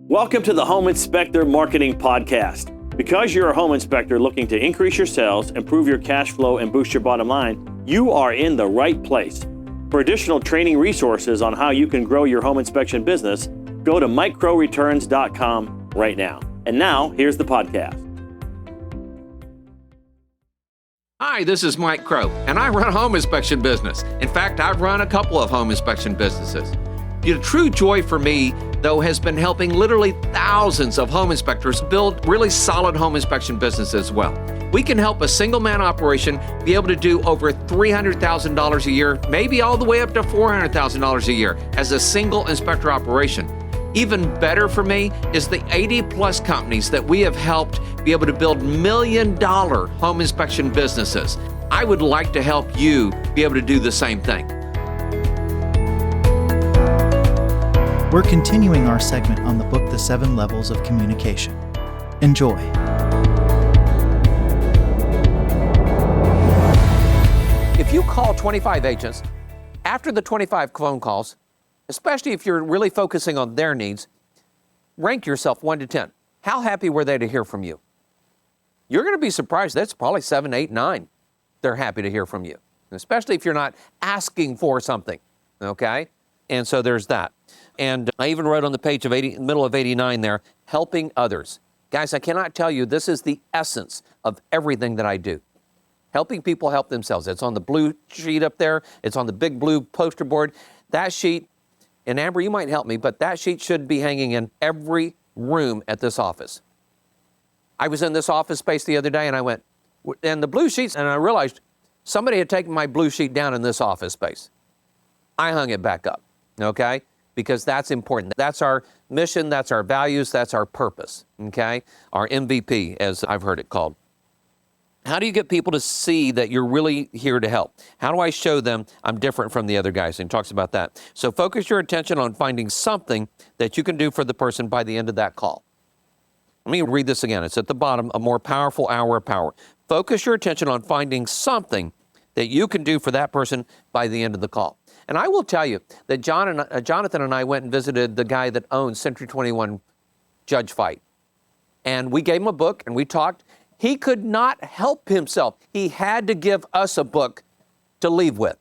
Welcome to the Home Inspector Marketing Podcast. Because you're a home inspector looking to increase your sales, improve your cash flow, and boost your bottom line, you are in the right place. For additional training resources on how you can grow your home inspection business, go to microreturns.com right now. And now, here's the podcast. Hi, this is Mike Crow, and I run a home inspection business. In fact, I've run a couple of home inspection businesses. The true joy for me, though, has been helping literally thousands of home inspectors build really solid home inspection businesses as well. We can help a single-man operation be able to do over $300,000 a year, maybe all the way up to $400,000 a year as a single inspector operation. Even better for me is the 80-plus companies that we have helped be able to build million-dollar home inspection businesses. I would like to help you be able to do the same thing. We're continuing our segment on the book, The 7 Levels of Communication. Enjoy. If you call 25 agents, after the 25 phone calls, especially if you're really focusing on their needs, rank yourself 1 to 10. How happy were they to hear from you? You're going to be surprised. That's probably 7, 8, 9. They're happy to hear from you, especially if you're not asking for something, okay? And so there's that. And I even wrote on the page of middle of 89 there, helping others. Guys, I cannot tell you, this is the essence of everything that I do. Helping people help themselves. It's on the blue sheet up there. It's on the big blue poster board. That sheet, and Amber, you might help me, but that sheet should be hanging in every room at this office. I was in this office space the other day and I went, and the blue sheets, and I realized somebody had taken my blue sheet down in this office space. I hung it back up, okay? Because that's important. That's our mission, that's our values, that's our purpose, okay? Our MVP, as I've heard it called. How do you get people to see that you're really here to help? How do I show them I'm different from the other guys? And he talks about that. So focus your attention on finding something that you can do for the person by the end of that call. Let me read this again. It's at the bottom, a more powerful hour of power. Focus your attention on finding something that you can do for that person by the end of the call. And I will tell you that Jonathan and I went and visited the guy that owns Century 21 Judge Fight. And we gave him a book and we talked. He could not help himself. He had to give us a book to leave with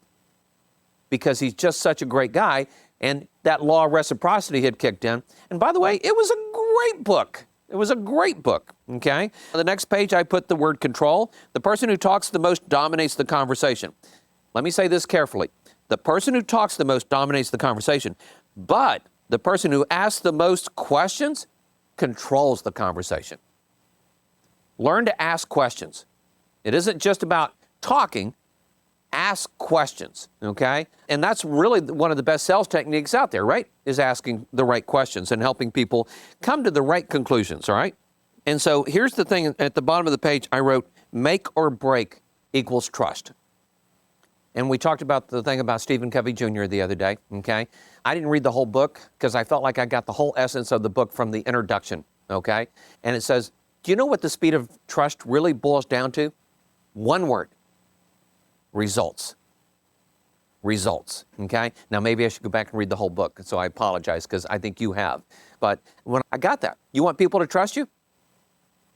because he's just such a great guy. And that law of reciprocity had kicked in. And by the way, it was a great book. It was a great book, okay? On the next page, I put the word control. The person who talks the most dominates the conversation. Let me say this carefully. The person who talks the most dominates the conversation, but the person who asks the most questions controls the conversation. Learn to ask questions. It isn't just about talking. Ask questions, okay? And that's really one of the best sales techniques out there, right? Is asking the right questions and helping people come to the right conclusions, all right? And so here's the thing, at the bottom of the page, I wrote, make or break equals trust. And we talked about the thing about Stephen Covey Jr. the other day, okay? I didn't read the whole book because I felt like I got the whole essence of the book from the introduction, okay? And it says, do you know what the speed of trust really boils down to? One word, results. Results, okay? Now, maybe I should go back and read the whole book, so I apologize because I think you have. But when I got that, you want people to trust you?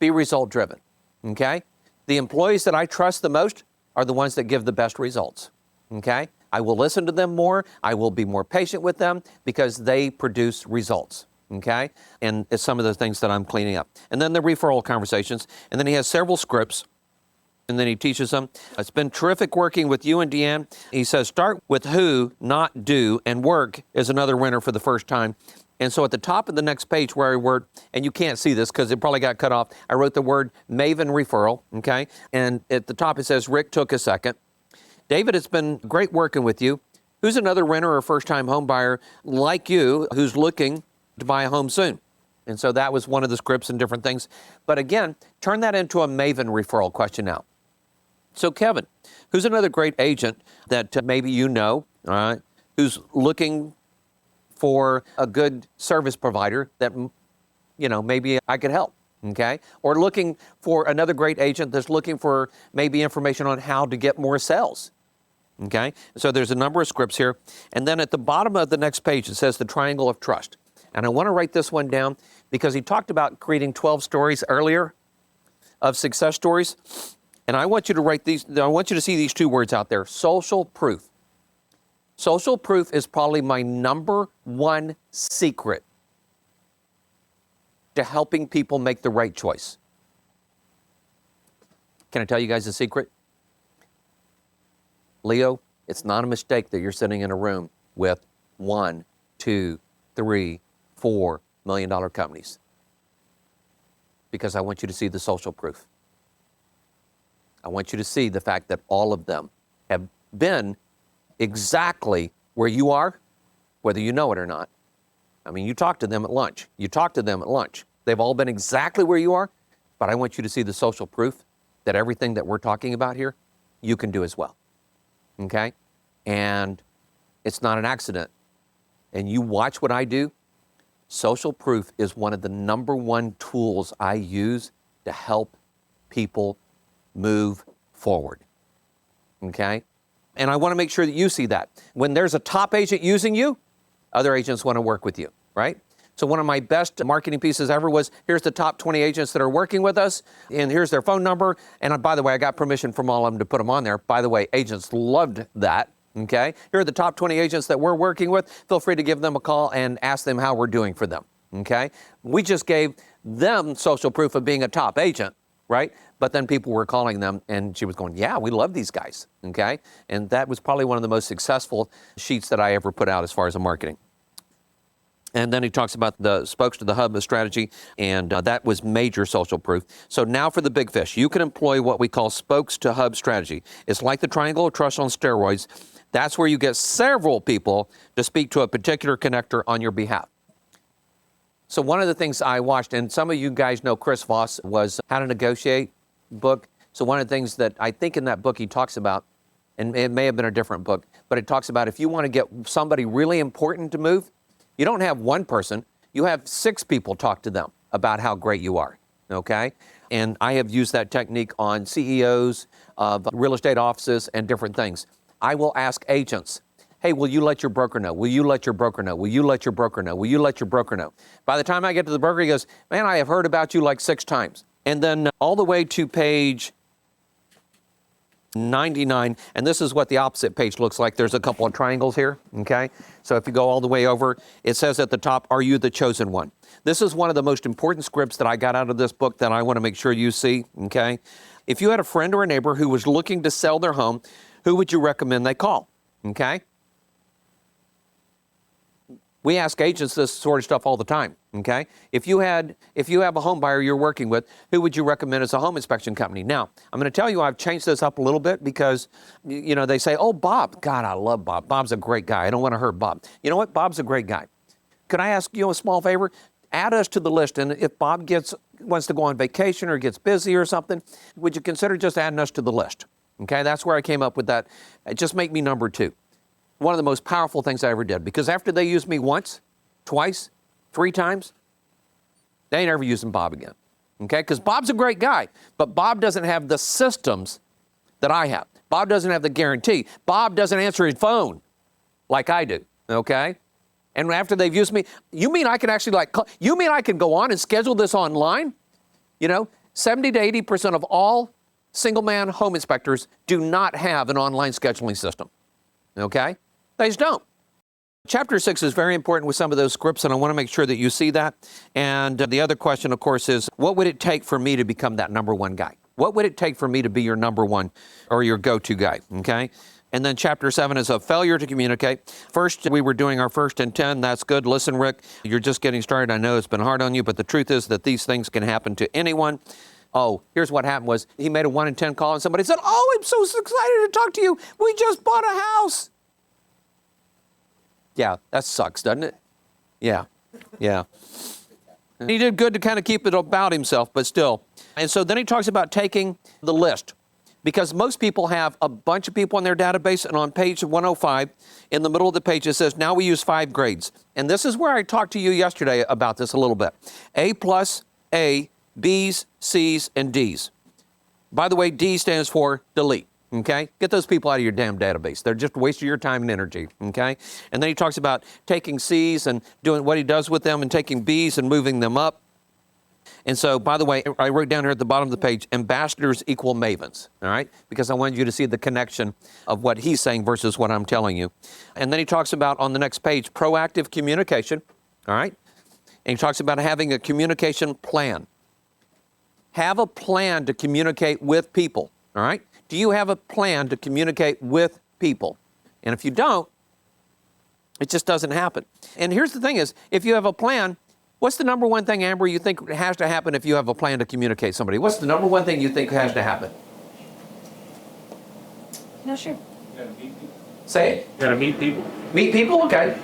Be result-driven, okay? The employees that I trust the most are the ones that give the best results, okay? I will listen to them more. I will be more patient with them because they produce results, okay? And it's some of the things that I'm cleaning up. And then the referral conversations. And then he has several scripts, and then he teaches them. It's been terrific working with you and Deanne. He says, start with who, not do, and work is another winner for the first time. And so at the top of the next page where I wrote, and you can't see this because it probably got cut off, I wrote the word Maven Referral, okay? And at the top it says, Rick took a second. David, it's been great working with you. Who's another renter or first-time home buyer like you who's looking to buy a home soon? And so that was one of the scripts and different things. But again, turn that into a Maven Referral question now. So Kevin, who's another great agent that maybe you know, all right, who's looking for a good service provider that, you know, maybe I could help, okay? Or looking for another great agent that's looking for maybe information on how to get more sales, okay? So there's a number of scripts here. And then at the bottom of the next page, it says the triangle of trust. And I want to write this one down because he talked about creating 12 stories earlier of success stories. And I want you to write these, I want you to see these two words out there, social proof. Social proof is probably my number one secret to helping people make the right choice. Can I tell you guys a secret? Leo, it's not a mistake that you're sitting in a room with $1, $2, $3, $4 million companies. Because I want you to see the social proof. I want you to see the fact that all of them have been exactly where you are, whether you know it or not. I mean, you talk to them at lunch. They've all been exactly where you are, but I want you to see the social proof that everything that we're talking about here, you can do as well. Okay? And it's not an accident. And you watch what I do. Social proof is one of the number one tools I use to help people move forward. Okay? And I want to make sure that you see that. When there's a top agent using you, other agents want to work with you, right? So one of my best marketing pieces ever was, here's the top 20 agents that are working with us, and here's their phone number. And by the way, I got permission from all of them to put them on there. By the way, agents loved that, okay? Here are the top 20 agents that we're working with. Feel free to give them a call and ask them how we're doing for them, okay? We just gave them social proof of being a top agent, right? But then people were calling them, and she was going, yeah, we love these guys, okay? And that was probably one of the most successful sheets that I ever put out as far as the marketing. And then he talks about the spokes to the hub strategy, and that was major social proof. So now for the big fish. You can employ what we call spokes to hub strategy. It's like the triangle of trust on steroids. That's where you get several people to speak to a particular connector on your behalf. So one of the things I watched, and some of you guys know Chris Voss, was How to Negotiate book. So one of the things that I think in that book he talks about, and it may have been a different book, but it talks about if you want to get somebody really important to move, you don't have one person, you have 6 people talk to them about how great you are, okay? And I have used that technique on CEOs of real estate offices and different things. I will ask agents, hey, will you let your broker know? Will you let your broker know? Will you let your broker know? Will you let your broker know? By the time I get to the broker, he goes, man, I have heard about you like 6 times. And then all the way to page 99, and this is what the opposite page looks like. There's a couple of triangles here, okay? So if you go all the way over, it says at the top, are you the chosen one? This is one of the most important scripts that I got out of this book that I want to make sure you see, okay? If you had a friend or a neighbor who was looking to sell their home, who would you recommend they call, okay? We ask agents this sort of stuff all the time, okay? If you have a home buyer you're working with, who would you recommend as a home inspection company? Now, I'm going to tell you I've changed this up a little bit because, you know, they say, oh, Bob. God, I love Bob. Bob's a great guy. I don't want to hurt Bob. You know what? Bob's a great guy. Could I ask you a small favor? Add us to the list, and if Bob wants to go on vacation or gets busy or something, would you consider just adding us to the list? Okay, that's where I came up with that. Just make me number 2. One of the most powerful things I ever did, because after they used me once, twice, 3 times, they ain't ever using Bob again, okay? Because Bob's a great guy, but Bob doesn't have the systems that I have. Bob doesn't have the guarantee. Bob doesn't answer his phone like I do, okay? And after they've used me, you mean I can actually you mean I can go on and schedule this online? You know, 70 to 80% of all single-man home inspectors do not have an online scheduling system, okay? They just don't. Chapter 6 is very important with some of those scripts, and I want to make sure that you see that. And the other question, of course, is what would it take for me to become that number 1 guy? What would it take for me to be your number 1 or your go-to guy, okay? And then chapter 7 is a failure to communicate. First, we were doing our first and 10. That's good. Listen, Rick, you're just getting started. I know it's been hard on you, but the truth is that these things can happen to anyone. Oh, here's what happened was he made a 1 in 10 call, and somebody said, oh, I'm so excited to talk to you. We just bought a house. Yeah, that sucks, doesn't it? Yeah. He did good to kind of keep it about himself, but still. And so then he talks about taking the list, because most people have a bunch of people in their database, and on page 105, in the middle of the page, it says, now we use 5 grades. And this is where I talked to you yesterday about this a little bit. A+, A, B's, C's, and D's. By the way, D stands for delete. Okay? Get those people out of your damn database. They're just wasting your time and energy. Okay? And then he talks about taking C's and doing what he does with them and taking B's and moving them up. And so, by the way, I wrote down here at the bottom of the page, ambassadors equal mavens, all right? Because I wanted you to see the connection of what he's saying versus what I'm telling you. And then he talks about, on the next page, proactive communication, all right? And he talks about having a communication plan. Have a plan to communicate with people, all right? Do you have a plan to communicate with people? And if you don't, it just doesn't happen. And here's the thing is, if you have a plan, what's the number one thing, Amber, you think has to happen if you have a plan to communicate somebody? What's the number one thing you think has to happen? No, sure. You gotta meet people. Say it. You gotta meet people. Meet people? Okay.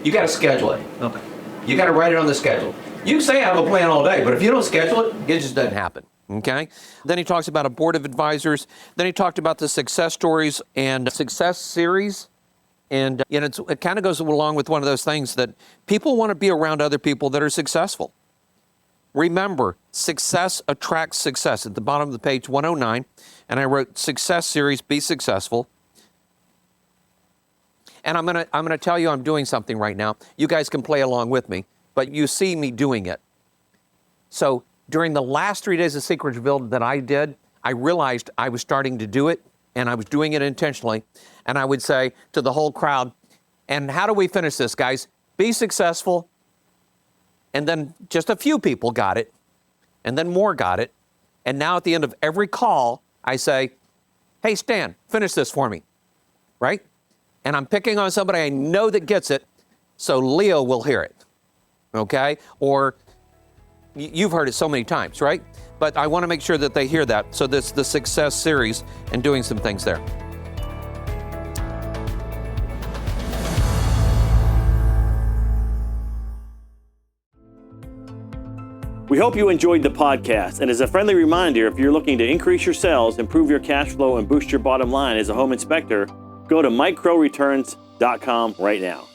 You got to schedule it. Okay. You got to write it on the schedule. You can say I have a plan all day, but if you don't schedule it, it just doesn't happen. Okay? Then he talks about a board of advisors. Then he talked about the success stories and success series. And it kind of goes along with one of those things that people want to be around other people that are successful. Remember, success attracts success. At the bottom of the page 109, and I wrote success series, be successful. And I'm gonna tell you I'm doing something right now. You guys can play along with me, but you see me doing it. So during the last 3 days of Secrets Revealed that I did, I realized I was starting to do it, and I was doing it intentionally. And I would say to the whole crowd, and how do we finish this, guys? Be successful. And then just a few people got it, and then more got it. And now at the end of every call, I say, hey, Stan, finish this for me, right? And I'm picking on somebody I know that gets it, so Leo will hear it, okay? Or you've heard it so many times, right? But I want to make sure that they hear that. So this is the success series and doing some things there. We hope you enjoyed the podcast, and as a friendly reminder, if you're looking to increase your sales, improve your cash flow, and boost your bottom line as a home inspector, go to microreturns.com right now.